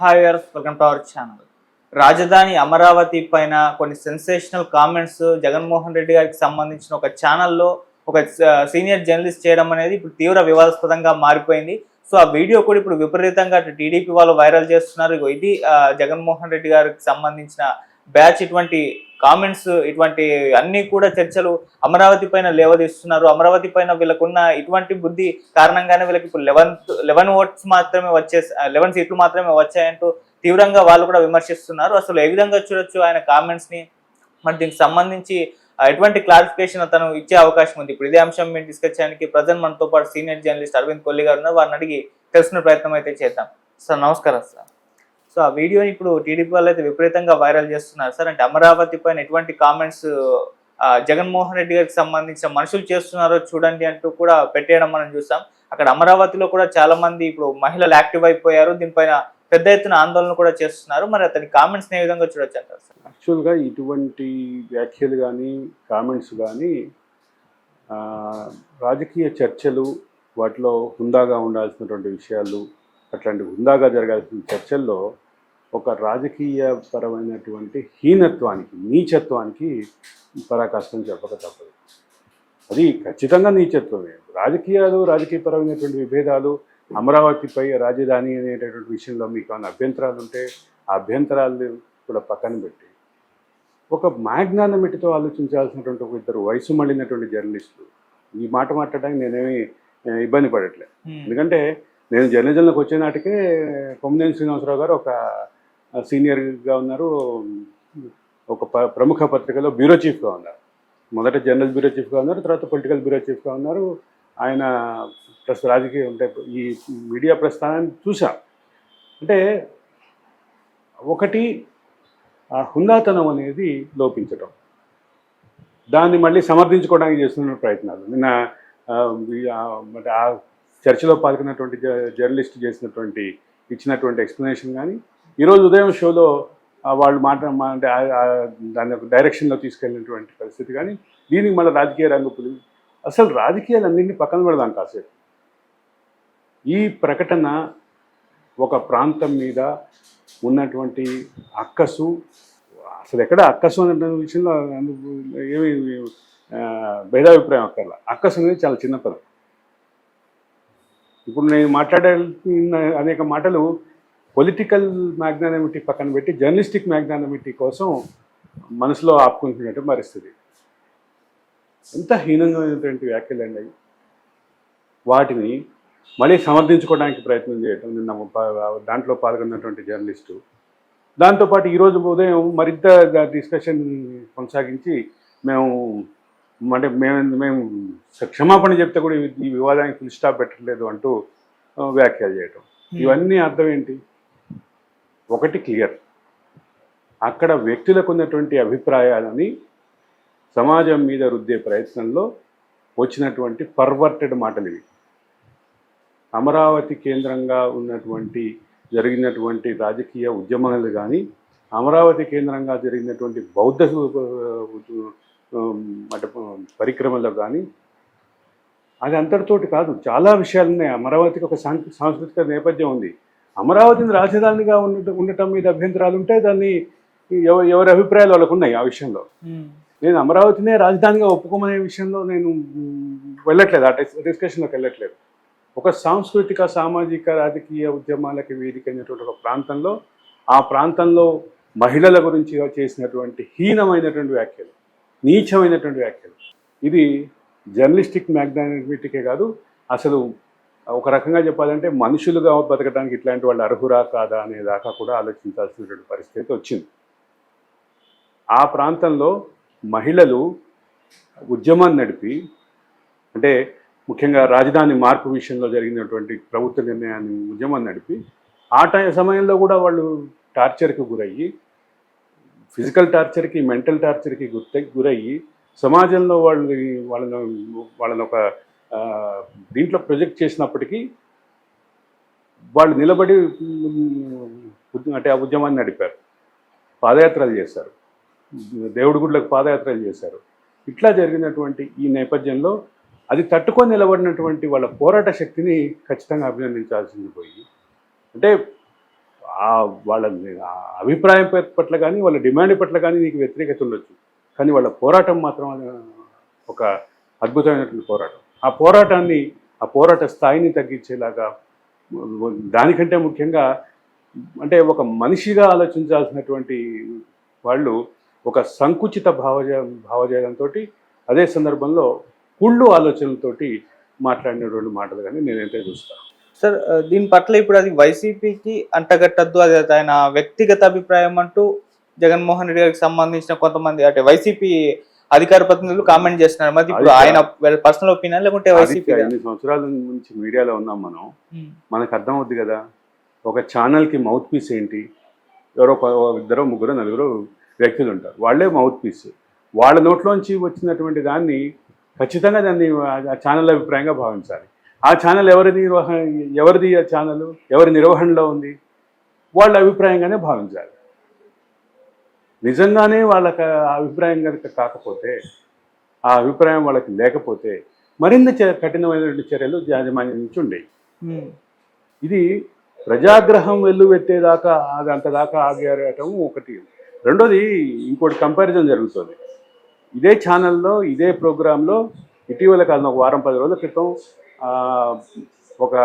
Hi viewers, welcome to our channel. రాజధాని అమరావతి పైన కొన్ని సెన్సేషనల్ కామెంట్స్ జగన్మోహన్ రెడ్డి గారికి సంబంధించిన ఒక ఛానల్లో ఒక సీనియర్ జర్నలిస్ట్ చేయడం అనేది ఇప్పుడు తీవ్ర వివాదాస్పదంగా మారిపోయింది. సో ఆ వీడియో కూడా ఇప్పుడు విపరీతంగా టీడీపీ వాళ్ళు వైరల్ చేస్తున్నారు. ఇది జగన్మోహన్ రెడ్డి గారికి సంబంధించిన బ్యాచ్ ఇటువంటి కామెంట్స్ ఇటువంటి అన్ని కూడా చర్చలు అమరావతి పైన లేవదీస్తున్నారు. అమరావతి పైన వీళ్ళకున్న ఇటువంటి బుద్ధి కారణంగానే వీళ్ళకి ఇప్పుడు 11 ఓట్స్ మాత్రమే 11 సీట్లు మాత్రమే వచ్చాయంటూ తీవ్రంగా వాళ్ళు కూడా విమర్శిస్తున్నారు. అసలు ఏ విధంగా చూడొచ్చు ఆయన కామెంట్స్ ని, మరి దీనికి సంబంధించి ఎటువంటి క్లారిఫికేషన్ అతను ఇచ్చే అవకాశం ఉంది? ఇప్పుడు ఇదే అంశం మేము డిస్కస్ చేయడానికి ప్రజెంట్ మనతో పాటు సీనియర్ జర్నలిస్ట్ అరవింద్ కొల్లి గారు ఉన్నారు. వారిని అడిగి తెలుసుకునే ప్రయత్నం అయితే చేద్దాం. సార్ నమస్కారం సార్. సో ఆ వీడియోని ఇప్పుడు టీడీపీ వాళ్ళు అయితే విపరీతంగా వైరల్ చేస్తున్నారు సార్. అంటే అమరావతి పైన ఎటువంటి కామెంట్స్ జగన్మోహన్ రెడ్డి గారికి సంబంధించిన మనుషులు చేస్తున్నారో చూడండి అంటూ కూడా పెట్టేయడం మనం చూసాం. అక్కడ అమరావతిలో కూడా చాలా మంది ఇప్పుడు మహిళలు యాక్టివ్ అయిపోయారు. దీనిపైన పెద్ద ఎత్తున ఆందోళన కూడా చేస్తున్నారు. మరి అతని కామెంట్స్ ఏ విధంగా చూడొచ్చు అంటారు సార్? యాక్చువల్గా ఇటువంటి వ్యాఖ్యలు కానీ కామెంట్స్ కానీ రాజకీయ చర్చలు, వాటిలో హుందాగా ఉండాల్సినటువంటి విషయాలు, అట్లాంటి హుందాగా జరగాల్సిన చర్చల్లో ఒక రాజకీయ పరమైనటువంటి హీనత్వానికి, నీచత్వానికి పరాకాష్ఠం చెప్పక తప్పదు. అది ఖచ్చితంగా నీచత్వమే. రాజకీయపరమైనటువంటి విభేదాలు, అమరావతిపై రాజధాని అనేటటువంటి విషయంలో మీకు ఏమైనా అభ్యంతరాలు ఉంటే ఆ అభ్యంతరాలు కూడా పక్కన పెట్టి ఒక మ్యాగ్నానమిటీతో ఆలోచించాల్సినటువంటి ఒక ఇద్దరు వయసు మళ్ళినటువంటి జర్నలిస్టులు ఈ మాట మాట్లాడడానికి నేనేమి ఇబ్బంది పడట్లేదు. ఎందుకంటే నేను జర్నలిజంలోకి వచ్చే నాటికే కొమ్మినేని శ్రీనివాసరావు గారు ఒక సీనియర్గా ఉన్నారు, ఒక ప్రముఖ పత్రికలో బ్యూరో చీఫ్గా ఉన్నారు. మొదట జర్నల్ బ్యూరో చీఫ్గా ఉన్నారు, తర్వాత పొలిటికల్ బ్యూరో చీఫ్గా ఉన్నారు. ఆయన ప్లస్ రాజకీయ అంటే ఈ మీడియా ప్రస్థానాన్ని చూసాం. అంటే ఒకటి హుందాతనం అనేది లోపించడం, దాన్ని మళ్ళీ సమర్థించుకోవడానికి చేస్తున్న ప్రయత్నాలు. నిన్న అంటే ఆ చర్చలో పాల్గొన్నటువంటి జర్నలిస్ట్ ఇచ్చినటువంటి ఎక్స్ప్లెనేషన్ కానీ, ఈరోజు ఉదయం షోలో వాళ్ళు అంటే దాని యొక్క డైరెక్షన్లో తీసుకెళ్ళినటువంటి పరిస్థితి కానీ, దీనికి మళ్ళీ రాజకీయ రంగు అసలు రాజకీయాలన్నింటినీ పక్కన పెడదాం కాసేపు. ఈ ప్రకటన ఒక ప్రాంతం మీద ఉన్నటువంటి అక్కసు, అసలు ఎక్కడ అక్కసు అనే విషయంలో ఏమి భేదాభిప్రాయం అక్కర్లా. అక్కసు అనేది చాలా చిన్న పదం. ఇప్పుడు నేను మాట్లాడే అనేక మాటలు పొలిటికల్ మ్యాగ్నానమిటీ పక్కన పెట్టి జర్నలిస్టిక్ మ్యాగ్నానమిటీ కోసం మనసులో ఆపుకుంటున్నట్టు పరిస్థితి. ఎంత హీనంగామైనటువంటి వ్యాఖ్యలు అండి. వాటిని మళ్ళీ సమర్థించుకోవడానికి ప్రయత్నం చేయటం నిన్న దాంట్లో పాల్గొన్నటువంటి జర్నలిస్టు. దాంతోపాటు ఈరోజు ఉదయం మరింత డిస్కషన్ కొనసాగించి మేము క్షమాపణ చెప్తే కూడా ఈ వివాదానికి ఫుల్ స్టాప్ పెట్టట్లేదు అంటూ వ్యాఖ్యలు చేయటం. ఇవన్నీ అర్థం ఏంటి? ఒకటి క్లియర్, అక్కడ వ్యక్తులకు ఉన్నటువంటి అభిప్రాయాలని సమాజం మీద రుద్దే ప్రయత్నంలో వచ్చినటువంటి పర్వర్టెడ్ మాటలు ఇవి. అమరావతి కేంద్రంగా జరిగినటువంటి రాజకీయ ఉద్యమాలు కానీ, అమరావతి కేంద్రంగా జరిగినటువంటి బౌద్ధ పరిక్రమలో కానీ, అది అంతటితోటి కాదు, చాలా విషయాలు ఉన్నాయి. అమరావతికి ఒక సాంస్కృతిక నేపథ్యం ఉంది. అమరావతిని రాజధానిగా ఉండటం మీద అభ్యంతరాలు ఉంటే దాన్ని ఎవరి అభిప్రాయాలు వాళ్ళకు ఉన్నాయి. ఆ విషయంలో నేను అమరావతినే రాజధానిగా ఒప్పుకోమనే విషయంలో నేను వెళ్ళట్లేదు, ఆ డిస్కషన్లోకి వెళ్ళట్లేదు. ఒక సాంస్కృతిక, సామాజిక, రాజకీయ ఉద్యమాలకి వేదికైనటువంటి ఒక ప్రాంతంలో, ఆ ప్రాంతంలో మహిళల గురించి చేసినటువంటి హీనమైనటువంటి వ్యాఖ్యలు, నీచమైనటువంటి వ్యాఖ్యలు, ఇది జర్నలిస్టిక్ మ్యాగ్నానిమిటీకే కాదు, అసలు ఒక రకంగా చెప్పాలంటే మనుషులుగా బతకడానికి ఇట్లాంటి వాళ్ళు అర్హురా కాదా అనే దాకా కూడా ఆలోచించాల్సినటువంటి పరిస్థితి వచ్చింది. ఆ ప్రాంతంలో మహిళలు ఉద్యమాన్ని నడిపి, అంటే ముఖ్యంగా రాజధాని మార్పు విషయంలో జరిగినటువంటి ప్రభుత్వ నిర్ణయాన్ని ఉద్యమాన్ని నడిపి, ఆ సమయంలో కూడా వాళ్ళు టార్చర్కి గురయ్యి, ఫిజికల్ టార్చర్కి, మెంటల్ టార్చర్కి గురయ్యి, సమాజంలో వాళ్ళని ఒక దీంట్లో ప్రొజెక్ట్ చేసినప్పటికీ వాళ్ళు నిలబడి అంటే ఆ ఉద్యమాన్ని నడిపారు, పాదయాత్రలు చేశారు, దేవుడి గుళ్ళకు పాదయాత్రలు చేశారు. ఇట్లా జరిగినటువంటి ఈ నేపథ్యంలో అది తట్టుకొని నిలబడినటువంటి వాళ్ళ పోరాట శక్తిని ఖచ్చితంగా అభినందించాల్సింది పోయి, అంటే వాళ్ళ ఆ అభిప్రాయం పట్ల కానీ వాళ్ళ డిమాండ్ పట్ల కానీ నీకు వ్యతిరేకత ఉండొచ్చు, కానీ వాళ్ళ పోరాటం మాత్రం ఒక అద్భుతమైనటువంటి పోరాటం. ఆ పోరాట స్థాయిని తగ్గించేలాగా, దానికంటే ముఖ్యంగా అంటే ఒక మనిషిగా ఆలోచించాల్సినటువంటి వాళ్ళు ఒక సంకుచిత భావజాలంతో, అదే సందర్భంలో కుళ్ళు ఆలోచనలతోటి మాట్లాడినటువంటి మాటలు కానీ నేనైతే చూస్తాను. సార్, దీని పట్ల ఇప్పుడు అది వైసీపీకి అంటగట్టద్దు, అది ఆయన వ్యక్తిగత అభిప్రాయం అంటూ జగన్మోహన్ రెడ్డి గారికి సంబంధించిన కొంతమంది అంటే వైసీపీ అధికార ప్రతినిధులు కామెంట్ చేస్తున్నారు. మరి ఇప్పుడు ఆయన పర్సనల్ ఒపీనియన్ లేకుంటే వైసీపీ 5 సంవత్సరాల నుంచి మీడియాలో ఉన్నాం మనం, మనకు అర్థం అవుద్ది కదా ఒక ఛానల్కి మౌత్ పీస్ ఏంటి. ఎవరో 2, 3, 4 వ్యక్తులు ఉంటారు, వాళ్ళే మౌత్ పీస్. వాళ్ళ నోట్లోంచి వచ్చినటువంటి దాన్ని ఖచ్చితంగా దాన్ని ఆ ఛానల్ అభిప్రాయంగా భావించాలి. ఆ ఛానల్ ఎవరిది ఆ ఛానల్ ఎవరి నిర్వహణలో ఉంది, వాళ్ళ అభిప్రాయంగానే భావించాలి. నిజంగానే వాళ్ళకి ఆ అభిప్రాయం కనుక కాకపోతే, ఆ అభిప్రాయం వాళ్ళకి లేకపోతే మరింత కఠినమైనటువంటి చర్యలు యాజమాన్యం నుంచి ఉండేవి. ఇది ప్రజాగ్రహం వెల్లువెత్తేదాకా అంతదాకా ఆగేయటం ఒకటి. రెండోది, ఇంకోటి కంపారిజన్ జరుగుతుంది. ఇదే ఛానల్లో ఇదే ప్రోగ్రాంలో ఇటీవల కాలం ఒక 10 రోజుల క్రితం ఒక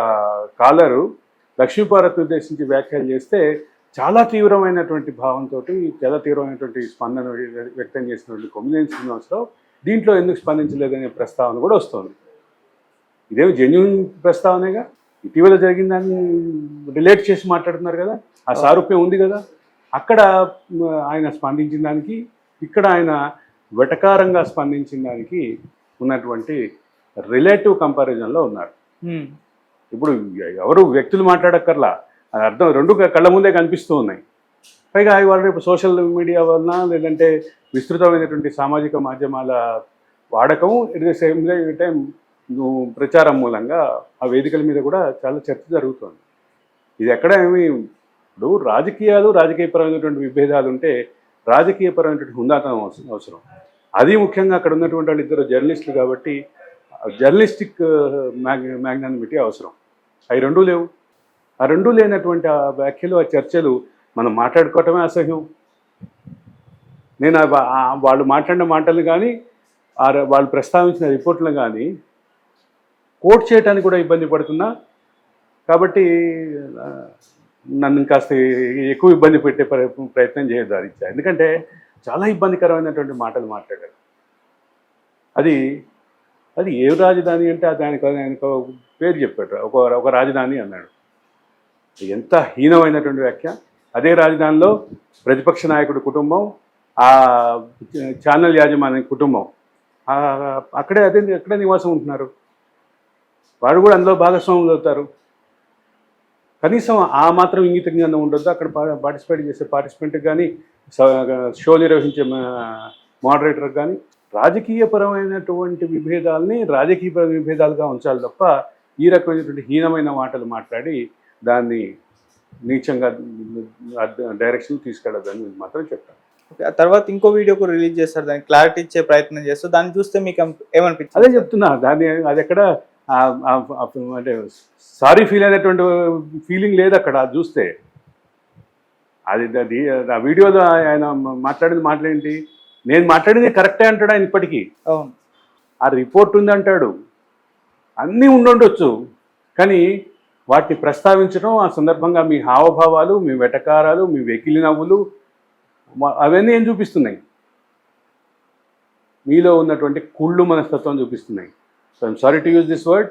కాలరు లక్ష్మీపార్వతిని ఉద్దేశించి వ్యాఖ్యలు చేస్తే చాలా తీవ్రమైనటువంటి భావంతో, చాలా తీవ్రమైనటువంటి స్పందన వ్యక్తం చేసినటువంటి కొమ్మినేని శ్రీనివాసరావు దీంట్లో ఎందుకు స్పందించలేదనే ప్రస్తావన కూడా వస్తుంది. ఇదేమి జెన్యూన్ ప్రస్తావనేగా, ఇటీవల జరిగిన దాన్ని రిలేట్ చేసి మాట్లాడుతున్నారు కదా, ఆ సారూప్యం ఉంది కదా. అక్కడ ఆయన స్పందించిన దానికి, ఇక్కడ ఆయన వెటకారంగా స్పందించిన దానికి ఉన్నటువంటి రిలేటివ్ కంపారిజన్లో ఉన్నారు. ఇప్పుడు ఎవరు వ్యక్తులు మాట్లాడక్కర్లా, అది అర్థం రెండు కళ్ళ ముందే కనిపిస్తూ ఉన్నాయి. పైగా ఇవాళ రేపు సోషల్ మీడియా వలన, లేదంటే విస్తృతమైనటువంటి సామాజిక మాధ్యమాల వాడకం, ఎట్ ద సేమ్ టైం ప్రచారం మూలంగా ఆ వేదికల మీద కూడా చాలా చర్చ జరుగుతుంది. ఇది ఎక్కడ ఇప్పుడు రాజకీయపరమైనటువంటి విభేదాలు ఉంటే రాజకీయపరమైనటువంటి హుందాతనం అవసరం. అది ముఖ్యంగా అక్కడ ఉన్నటువంటి వాళ్ళు ఇద్దరు జర్నలిస్టులు కాబట్టి జర్నలిస్టిక్ మ్యాగ్నానిమిటీ అవసరం. అవి రెండూ లేవు. ఆ రెండూ లేనటువంటి ఆ వ్యాఖ్యలు, ఆ చర్చలు మనం మాట్లాడుకోవటమే అసహ్యం. నేను వాళ్ళు మాట్లాడిన మాటలు కానీ, వాళ్ళు ప్రస్తావించిన రిపోర్ట్లను కానీ కోట్ చేయడానికి కూడా ఇబ్బంది పడుతున్నా. కాబట్టి నన్ను కాస్త ఎక్కువ ఇబ్బంది పెట్టే ప్రయత్నం చేయొద్దు ఇచ్చా. ఎందుకంటే చాలా ఇబ్బందికరమైనటువంటి మాటలు మాట్లాడారు. అది ఏ రాజధాని అంటే దానికి ఆయనకు పేరు చెప్పాడు, ఒక రాజధాని అన్నాడు. ఎంత హీనమైనటువంటి వ్యాఖ్య. అదే రాజధానిలో ప్రతిపక్ష నాయకుడి కుటుంబం, ఆ ఛానల్ యాజమాన్య కుటుంబం అక్కడే నివాసం ఉంటున్నారు. వాడు కూడా అందులో భాగస్వాములు అవుతారు. కనీసం ఆ మాత్రం ఇంగిత జ్ఞానం ఉండొద్దు అక్కడ పార్టిసిపేట్ చేసే పార్టిసిపెంట్కి కానీ, షో నిర్వహించే మోడరేటర్కి కానీ. రాజకీయపరమైనటువంటి విభేదాలని రాజకీయ విభేదాలుగా ఉంచాలి తప్ప ఈ రకమైనటువంటి హీనమైన మాటలు మాట్లాడి దాన్ని నీచంగా డైరెక్షన్ తీసుకెళ్ళదని మాత్రం చెప్తాను. ఆ తర్వాత ఇంకో వీడియో కూడా రిలీజ్ చేస్తారు, దానికి క్లారిటీ ఇచ్చే ప్రయత్నం చేస్తారు. దాన్ని చూస్తే మీకు ఏమనిపించింది? అదే చెప్తున్నా, దాన్ని అది ఎక్కడ అంటే సారీ ఫీల్ అయినటువంటి ఫీలింగ్ లేదు అక్కడ. అది చూస్తే అది ఆ వీడియోలో ఆయన మాట్లాడింది మాటలేంటి, నేను మాట్లాడింది కరెక్టే అంటాడు ఆయన ఇప్పటికీ. అవును, ఆ రిపోర్ట్ ఉంది అంటాడు, అన్నీ ఉండొచ్చు, కానీ వాటిని ప్రస్తావించడం, ఆ సందర్భంగా మీ హావభావాలు, మీ వెటకారాలు, మీ వెకిలి నవ్వులు, అవన్నీ ఏం చూపిస్తున్నాయి? మీలో ఉన్నటువంటి కుళ్ళు మనస్తత్వం చూపిస్తున్నాయి. So I'm sorry to use this word.